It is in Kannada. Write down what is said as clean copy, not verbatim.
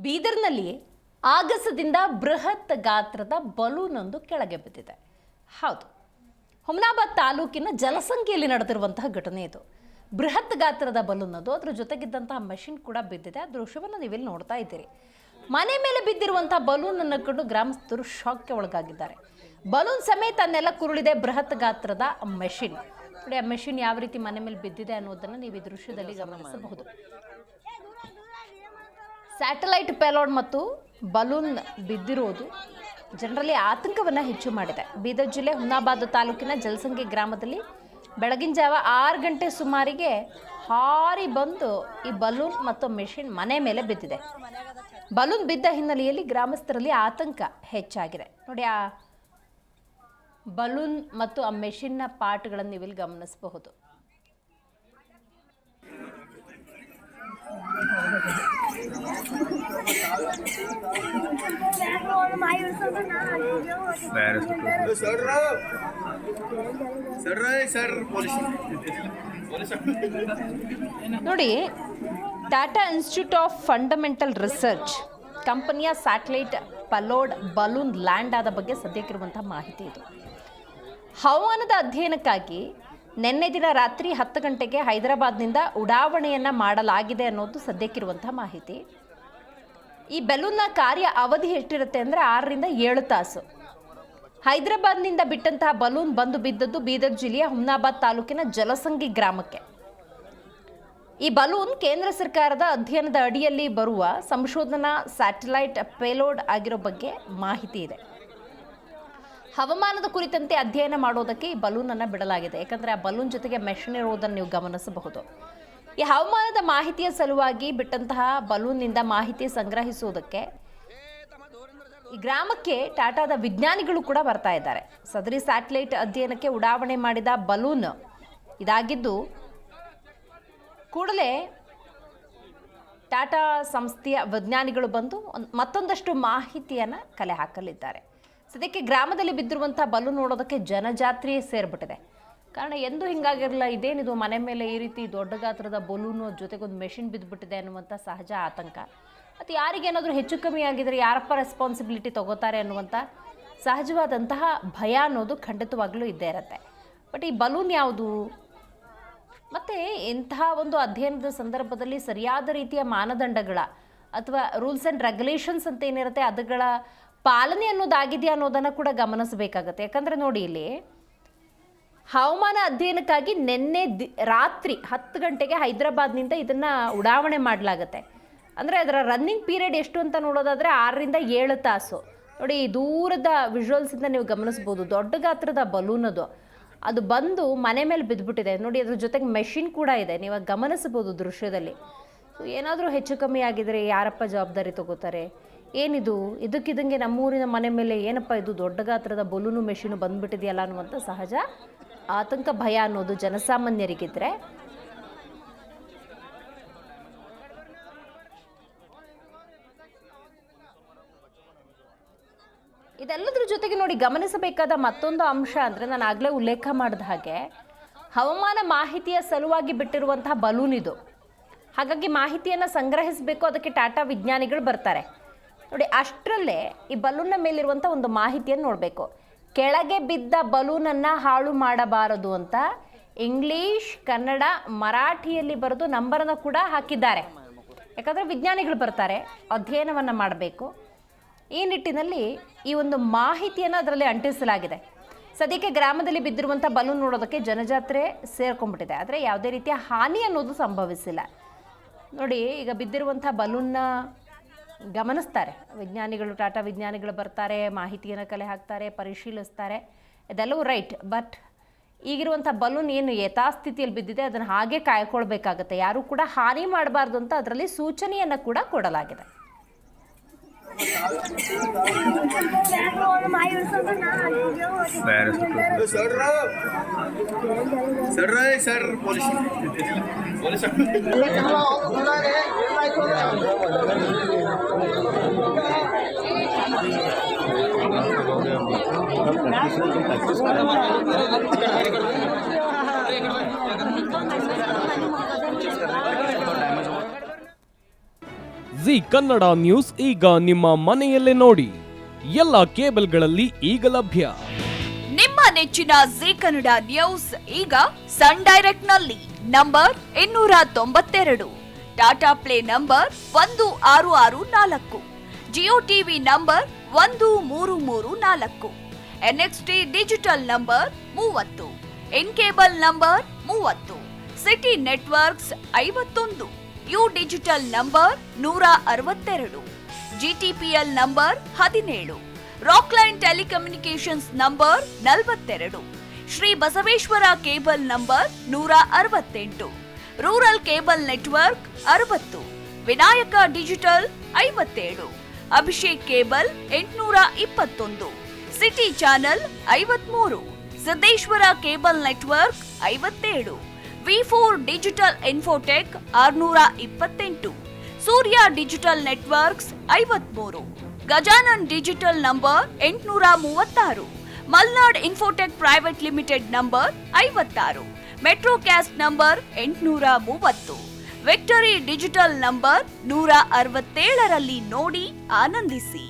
ಬೀದರ್ನಲ್ಲಿ ಆಗಸದಿಂದ ಬೃಹತ್ ಗಾತ್ರದ ಬಲೂನ್ ಒಂದು ಕೆಳಗೆ ಬಿದ್ದಿದೆ. ಹೌದು, ಹುಮನಾಬಾದ್ ತಾಲೂಕಿನ ಜಲಸಂಗಿಯಲ್ಲಿ ನಡೆದಿರುವಂತಹ ಘಟನೆ ಇದು. ಬೃಹತ್ ಗಾತ್ರದ ಬಲೂನ್ ಅದು, ಅದರ ಜೊತೆಗಿದ್ದಂತಹ ಮಷಿನ್ ಕೂಡ ಬಿದ್ದಿದೆ. ಆ ದೃಶ್ಯವನ್ನು ನೀವಿಲ್ಲಿ ನೋಡ್ತಾ ಇದ್ದೀರಿ. ಮನೆ ಮೇಲೆ ಬಿದ್ದಿರುವಂತಹ ಬಲೂನ್ ಅನ್ನು ಕಂಡು ಗ್ರಾಮಸ್ಥರು ಶಾಕ್ಗೆ ಒಳಗಾಗಿದ್ದಾರೆ. ಬಲೂನ್ ಸಮೇತ ಅನ್ನೆಲ್ಲ ಕುರುಳಿದೆ ಬೃಹತ್ ಗಾತ್ರದ ಮೆಷಿನ್. ನೋಡಿ, ಆ ಮೆಷಿನ್ ಯಾವ ರೀತಿ ಮನೆ ಮೇಲೆ ಬಿದ್ದಿದೆ ಅನ್ನೋದನ್ನು ನೀವು ಈ ದೃಶ್ಯದಲ್ಲಿ ಗಮನಿಸಬಹುದು. ಸ್ಯಾಟಲೈಟ್ ಪೇಲೋಡ್ ಮತ್ತು ಬಲೂನ್ ಬಿದ್ದಿರುವುದು ಜನರಲ್ಲಿ ಆತಂಕವನ್ನು ಹೆಚ್ಚು ಮಾಡಿದೆ. ಬೀದರ್ ಜಿಲ್ಲೆ ಹುಮನಾಬಾದ್ ತಾಲೂಕಿನ ಜಲಸಂಗಿ ಗ್ರಾಮದಲ್ಲಿ ಬೆಳಗಿನ ಜಾವ 6 ಗಂಟೆ ಸುಮಾರಿಗೆ ಹಾರಿ ಬಂದು ಈ ಬಲೂನ್ ಮತ್ತು ಮೆಷಿನ್ ಮನೆ ಮೇಲೆ ಬಿದ್ದಿದೆ. ಬಲೂನ್ ಬಿದ್ದ ಹಿನ್ನೆಲೆಯಲ್ಲಿ ಗ್ರಾಮಸ್ಥರಲ್ಲಿ ಆತಂಕ ಹೆಚ್ಚಾಗಿದೆ. ನೋಡಿ, ಆ ಬಲೂನ್ ಮತ್ತು ಆ ಮೆಷಿನ್ನ ಪಾರ್ಟ್ಗಳನ್ನು ನೀವಿಲ್ಲಿ ಗಮನಿಸಬಹುದು. ನೋಡಿ, Tata institute of fundamental research ಕಂಪನಿಯ ಸ್ಯಾಟಲೈಟ್ ಪಲೋಡ್ ಬಲೂನ್ ಲ್ಯಾಂಡ್ ಆದ ಬಗ್ಗೆ ಸದ್ಯಕ್ಕಿರುವಂತಹ ಮಾಹಿತಿ ಇದು. ಹವಾಮಾನದ ಅಧ್ಯಯನಕ್ಕಾಗಿ ನಿನ್ನೆ ದಿನ ರಾತ್ರಿ 10 ಗಂಟೆಗೆ ಹೈದರಾಬಾದ್ನಿಂದ ಉಡಾವಣೆಯನ್ನು ಮಾಡಲಾಗಿದೆ ಅನ್ನೋದು ಸದ್ಯಕ್ಕಿರುವಂತಹ ಮಾಹಿತಿ. ಈ ಬೆಲೂನ್ನ ಕಾರ್ಯ ಅವಧಿ ಎಷ್ಟಿರುತ್ತೆ ಅಂದರೆ 6 ರಿಂದ 7 ತಾಸು. ಹೈದರಾಬಾದ್ನಿಂದ ಬಿಟ್ಟಂತಹ ಬಲೂನ್ ಬಂದು ಬಿದ್ದದ್ದು ಬೀದರ್ ಜಿಲ್ಲೆಯ ಹುಮನಾಬಾದ್ ತಾಲೂಕಿನ ಜಲಸಂಗಿ ಗ್ರಾಮಕ್ಕೆ. ಈ ಬಲೂನ್ ಕೇಂದ್ರ ಸರ್ಕಾರದ ಅಧ್ಯಯನದ ಅಡಿಯಲ್ಲಿ ಬರುವ ಸಂಶೋಧನಾ ಸ್ಯಾಟಲೈಟ್ ಪೇಲೋಡ್ ಆಗಿರೋ ಬಗ್ಗೆ ಮಾಹಿತಿ ಇದೆ. ಹವಾಮಾನದ ಕುರಿತಂತೆ ಅಧ್ಯಯನ ಮಾಡೋದಕ್ಕೆ ಈ ಬಲೂನನ್ನು ಬಿಡಲಾಗಿದೆ. ಯಾಕಂದರೆ ಆ ಬಲೂನ್ ಜೊತೆಗೆ ಮೆಷಿನ್ ಇರೋದನ್ನು ನೀವು ಗಮನಿಸಬಹುದು. ಈ ಹವಾಮಾನದ ಮಾಹಿತಿಯ ಸಲುವಾಗಿ ಬಿಟ್ಟಂತಹ ಬಲೂನ್ನಿಂದ ಮಾಹಿತಿ ಸಂಗ್ರಹಿಸುವುದಕ್ಕೆ ಈ ಗ್ರಾಮಕ್ಕೆ ಟಾಟಾದ ವಿಜ್ಞಾನಿಗಳು ಕೂಡ ಬರ್ತಾ ಇದ್ದಾರೆ. ಸದರಿ ಸ್ಯಾಟಲೈಟ್ ಅಧ್ಯಯನಕ್ಕೆ ಉಡಾವಣೆ ಮಾಡಿದ ಬಲೂನ್ ಇದಾಗಿದ್ದು ಕೂಡಲೇ ಟಾಟಾ ಸಂಸ್ಥೆಯ ವಿಜ್ಞಾನಿಗಳು ಬಂದು ಮತ್ತೊಂದಷ್ಟು ಮಾಹಿತಿಯನ್ನು ಕಲೆ ಹಾಕಲಿದ್ದಾರೆ. ಸದ್ಯಕ್ಕೆ ಗ್ರಾಮದಲ್ಲಿ ಬಿದ್ದಿರುವಂಥ ಬಲೂನ್ ನೋಡೋದಕ್ಕೆ ಜನಜಾತ್ರೆಯೇ ಸೇರಿಬಿಟ್ಟಿದೆ. ಕಾರಣ ಎಂದೂ ಹಿಂಗಾಗಿರಲಿಲ್ಲ. ಇದೇನಿದು ಮನೆ ಮೇಲೆ ಈ ರೀತಿ ದೊಡ್ಡ ಗಾತ್ರದ ಬಲೂನು ಜೊತೆಗೊಂದು ಮೆಷಿನ್ ಬಿದ್ದುಬಿಟ್ಟಿದೆ ಅನ್ನುವಂಥ ಸಹಜ ಆತಂಕ. ಮತ್ತು ಯಾರಿಗೇನಾದರೂ ಹೆಚ್ಚು ಕಮ್ಮಿ ಆಗಿದರೆ ಯಾರಪ್ಪ ರೆಸ್ಪಾನ್ಸಿಬಿಲಿಟಿ ತಗೋತಾರೆ ಅನ್ನುವಂಥ ಸಹಜವಾದಂತಹ ಭಯ ಅನ್ನೋದು ಖಂಡಿತವಾಗ್ಲೂ ಇದ್ದೇ ಇರುತ್ತೆ. ಬಟ್ ಈ ಬಲೂನ್ ಯಾವುದು? ಮತ್ತು ಇಂತಹ ಒಂದು ಅಧ್ಯಯನದ ಸಂದರ್ಭದಲ್ಲಿ ಸರಿಯಾದ ರೀತಿಯ ಮಾನದಂಡಗಳ ಅಥವಾ ರೂಲ್ಸ್ ಆ್ಯಂಡ್ ರೆಗ್ಯುಲೇಷನ್ಸ್ ಅಂತ ಏನಿರುತ್ತೆ ಅದಗಳ ಪಾಲನೆ ಅನ್ನೋದಾಗಿದೆಯಾ ಅನ್ನೋದನ್ನು ಕೂಡ ಗಮನಿಸಬೇಕಾಗತ್ತೆ. ಯಾಕಂದರೆ ನೋಡಿ, ಇಲ್ಲಿ ಹವಾಮಾನ ಅಧ್ಯಯನಕ್ಕಾಗಿ ನಿನ್ನೆ ರಾತ್ರಿ 10 ಗಂಟೆಗೆ ಹೈದರಾಬಾದ್ನಿಂದ ಇದನ್ನು ಉಡಾವಣೆ ಮಾಡಲಾಗುತ್ತೆ. ಅಂದರೆ ಅದರ ರನ್ನಿಂಗ್ ಪೀರಿಯಡ್ ಎಷ್ಟು ಅಂತ ನೋಡೋದಾದರೆ 6 ರಿಂದ 7 ತಾಸು. ನೋಡಿ, ದೂರದ ವಿಜುವಲ್ಸಿಂದ ನೀವು ಗಮನಿಸ್ಬೋದು. ದೊಡ್ಡ ಗಾತ್ರದ ಬಲೂನ್ ಅದು ಬಂದು ಮನೆ ಮೇಲೆ ಬಿದ್ದುಬಿಟ್ಟಿದೆ. ನೋಡಿ, ಅದ್ರ ಜೊತೆಗೆ ಮೆಷಿನ್ ಕೂಡ ಇದೆ, ನೀವು ಗಮನಿಸಬಹುದು ದೃಶ್ಯದಲ್ಲಿ. ಸೊ ಏನಾದರೂ ಹೆಚ್ಚು ಕಮ್ಮಿ ಆಗಿದರೆ ಯಾರಪ್ಪ ಜವಾಬ್ದಾರಿ ತಗೋತಾರೆ? ಏನಿದು ಇದಕ್ಕಿದಂಗೆ ನಮ್ಮೂರಿನ ಮನೆ ಮೇಲೆ ಏನಪ್ಪ ಇದು ದೊಡ್ಡ ಗಾತ್ರದ ಬಲೂನು ಮೆಷಿನು ಬಂದುಬಿಟ್ಟಿದೆಯಲ್ಲ ಅನ್ನುವಂಥ ಸಹಜ ಆತಂಕ ಭಯ ಅನ್ನೋದು ಜನಸಾಮಾನ್ಯರಿಗಿದ್ರೆ ಇದೆಲ್ಲದರ ಜೊತೆಗೆ ನೋಡಿ, ಗಮನಿಸಬೇಕಾದ ಮತ್ತೊಂದು ಅಂಶ ಅಂದರೆ ನಾನು ಆಗಲೇ ಉಲ್ಲೇಖ ಮಾಡಿದ ಹಾಗೆ ಹವಾಮಾನ ಮಾಹಿತಿಯ ಸಲುವಾಗಿ ಬಿಟ್ಟಿರುವಂತಹ ಬಲೂನ್ ಇದು. ಹಾಗಾಗಿ ಮಾಹಿತಿಯನ್ನು ಸಂಗ್ರಹಿಸಬೇಕು, ಅದಕ್ಕೆ ಟಾಟಾ ವಿಜ್ಞಾನಿಗಳು ಬರ್ತಾರೆ. ನೋಡಿ, ಅಷ್ಟರಲ್ಲೇ ಈ ಬಲೂನ್ನ ಮೇಲಿರುವಂಥ ಒಂದು ಮಾಹಿತಿಯನ್ನು ನೋಡಬೇಕು. ಕೆಳಗೆ ಬಿದ್ದ ಬಲೂನನ್ನು ಹಾಳು ಮಾಡಬಾರದು ಅಂತ ಇಂಗ್ಲೀಷ್, ಕನ್ನಡ, ಮರಾಠಿಯಲ್ಲಿ ಬರೆದು ನಂಬರನ್ನು ಕೂಡ ಹಾಕಿದ್ದಾರೆ. ಯಾಕಂದರೆ ವಿಜ್ಞಾನಿಗಳು ಬರ್ತಾರೆ, ಅಧ್ಯಯನವನ್ನು ಮಾಡಬೇಕು. ಈ ನಿಟ್ಟಿನಲ್ಲಿ ಈ ಒಂದು ಮಾಹಿತಿಯನ್ನು ಅದರಲ್ಲಿ ಅಂಟಿಸಲಾಗಿದೆ. ಸದ್ಯಕ್ಕೆ ಗ್ರಾಮದಲ್ಲಿ ಬಿದ್ದಿರುವಂಥ ಬಲೂನ್ ನೋಡೋದಕ್ಕೆ ಜನಜಾತ್ರೆ ಸೇರ್ಕೊಂಡ್ಬಿಟ್ಟಿದೆ. ಆದರೆ ಯಾವುದೇ ರೀತಿಯ ಹಾನಿ ಅನ್ನೋದು ಸಂಭವಿಸಿಲ್ಲ. ನೋಡಿ, ಈಗ ಬಿದ್ದಿರುವಂಥ ಬಲೂನ್ನ ಗಮನಿಸ್ತಾರೆ ವಿಜ್ಞಾನಿಗಳು, ಟಾಟಾ ವಿಜ್ಞಾನಿಗಳು ಬರ್ತಾರೆ, ಮಾಹಿತಿಯನ್ನು ಕಲೆ ಹಾಕ್ತಾರೆ, ಪರಿಶೀಲಿಸ್ತಾರೆ, ಇದೆಲ್ಲವೂ ರೈಟ್. ಬಟ್ ಈಗಿರುವಂಥ ಬಲೂನ್ ಏನು ಯಥಾಸ್ಥಿತಿಯಲ್ಲಿ ಬಿದ್ದಿದೆ ಅದನ್ನು ಹಾಗೆ ಕಾಯ್ಕೊಳ್ಬೇಕಾಗತ್ತೆ. ಯಾರೂ ಕೂಡ ಹಾನಿ ಮಾಡಬಾರ್ದು ಅಂತ ಅದರಲ್ಲಿ ಸೂಚನೆಯನ್ನು ಕೂಡ ಕೊಡಲಾಗಿದೆ. ಜಿ ಕನ್ನಡ ನ್ಯೂಸ್ ಈಗ ನಿಮ್ಮ ಮನೆಯಲ್ಲೇ ನೋಡಿ. ಎಲ್ಲ ಕೇಬಲ್ಗಳಲ್ಲಿ ಈಗ ಲಭ್ಯ. ನಿಮ್ಮ ನೆಚ್ಚಿನ ಜಿ ಕನ್ನಡ ನ್ಯೂಸ್ ಈಗ ಸನ್ ಡೈರೆಕ್ಟ್ ನಲ್ಲಿ number 292, Tata play number 1664, Jio TV number 1334, NXT digital number 30, in cable number 30, city networks 51, U digital number 162, GTPL number 17, Rockline telecommunications number 42, Shri Basaveshwara cable number 168, rural cable network 60, Vinayaka digital 57, Abhishek cable 821, city channel 53, Siddeshwara cable network 57, ವಿ4 digital infotech 628, Surya digital networks 53, Gajanan digital number 836, Malnad infotech private limited number 56, metrocast number 830, victory digital number 167ರಲ್ಲಿ ನೋಡಿ ಆನಂದಿಸಿ.